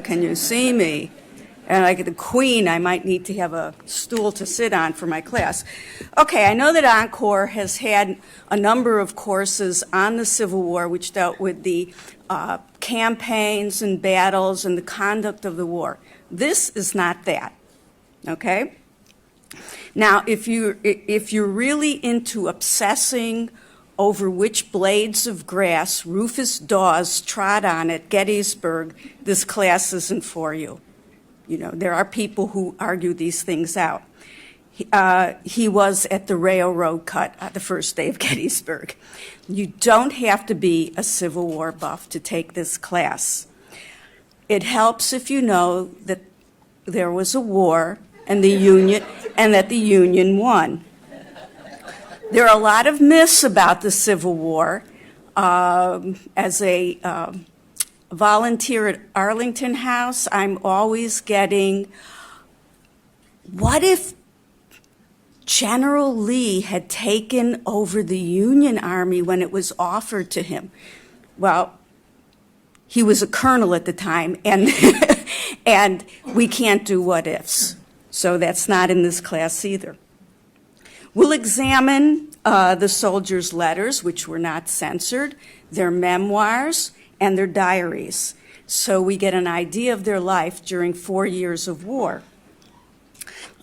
Can you see me? And like the Queen, I might need to have a stool to sit on for my class. Okay, I know that ENCORE has had a number of courses on the Civil War which dealt with the campaigns and battles and the conduct of the war. This is not that, okay? Now, if you're really into obsessing over which blades of grass Rufus Dawes trod on at Gettysburg, this class isn't for you. You know, there are people who argue these things out. He was at the railroad cut the first day of Gettysburg. You don't have to be a Civil War buff to take this class. It helps if you know that there was a war and that the Union won. There are a lot of myths about the Civil War. As a volunteer at Arlington House, I'm always getting, what if General Lee had taken over the Union Army when it was offered to him? Well, he was a colonel at the time, and, and we can't do what ifs. So that's not in this class either. We'll examine the soldiers' letters, which were not censored, their memoirs, and their diaries, so we get an idea of their life during 4 years of war.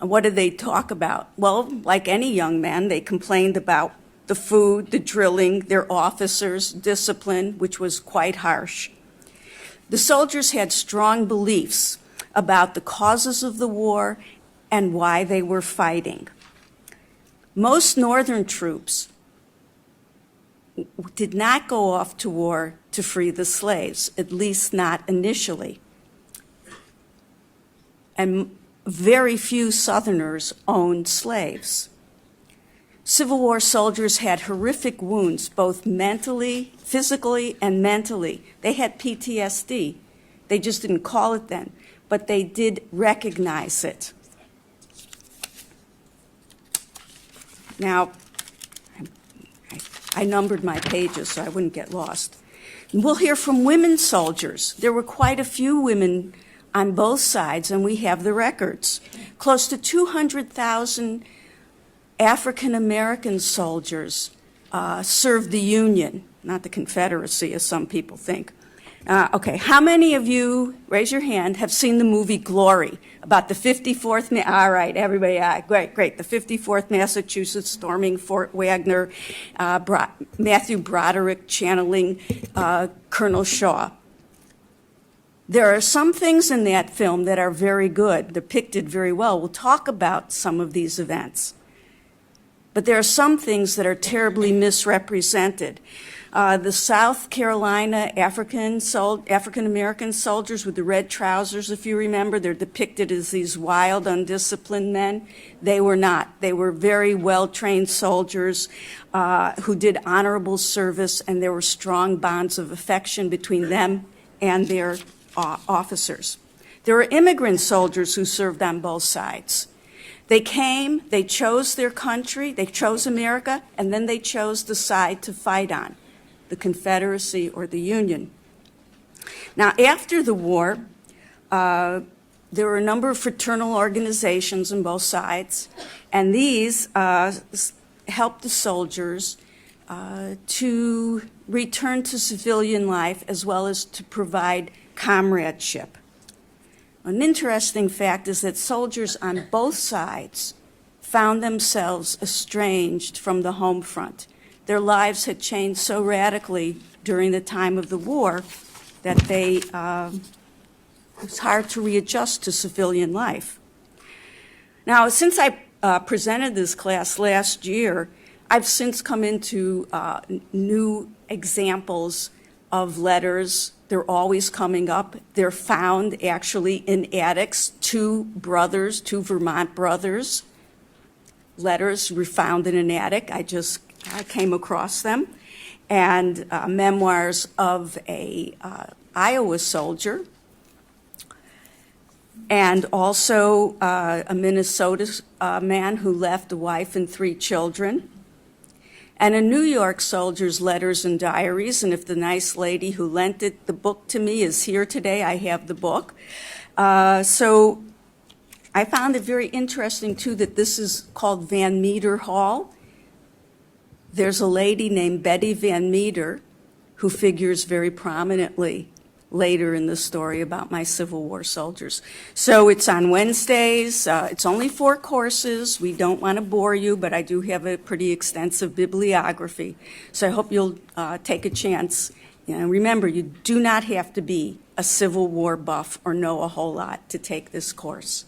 And what did they talk about? Well, like any young man, they complained about the food, the drilling, their officers, discipline, which was quite harsh. The soldiers had strong beliefs about the causes of the war and why they were fighting. Most Northern troops did not go off to war to free the slaves, at least not initially. And very few Southerners owned slaves. Civil War soldiers had horrific wounds, both mentally, physically, and mentally. They had PTSD. They just didn't call it then, but they did recognize it. Now, I numbered my pages so I wouldn't get lost. We'll hear from women soldiers. There were quite a few women on both sides, and we have the records. Close to 200,000 African American soldiers served the Union, not the Confederacy, as some people think. Okay, how many of you, raise your hand, have seen the movie Glory about the 54th, all right, everybody, great, the 54th Massachusetts storming Fort Wagner, Matthew Broderick channeling Colonel Shaw. There are some things in that film that are very good, depicted very well. We'll talk about some of these events. But there are some things that are terribly misrepresented. The South Carolina African-American soldiers with the red trousers, if you remember, they're depicted as these wild, undisciplined men. They were not. They were very well-trained soldiers who did honorable service, and there were strong bonds of affection between them and their officers. There were immigrant soldiers who served on both sides. They came, they chose their country, they chose America, and then they chose the side to fight on, the Confederacy or the Union. Now, after the war, there were a number of fraternal organizations on both sides, and these helped the soldiers to return to civilian life as well as to provide comradeship. An interesting fact is that soldiers on both sides found themselves estranged from the home front. Their lives had changed so radically during the time of the war that it was hard to readjust to civilian life. Now, since I presented this class last year, I've since come into new examples of letters. They're always coming up. They're found actually in attics. Two Vermont brothers. Letters were found in an attic. I came across them. And memoirs of a Iowa soldier. And also a Minnesota man who left a wife and 3 children. and a New York soldier's letters and diaries. And if the nice lady who lent the book to me is here today, I have the book. So I found it very interesting, too, that this is called Van Meter Hall. There's a lady named Betty Van Meter who figures very prominently later in the story about my Civil War soldiers. So it's on Wednesdays. It's only 4 courses. We don't want to bore you, but I do have a pretty extensive bibliography. So I hope you'll take a chance. And remember, you do not have to be a Civil War buff or know a whole lot to take this course.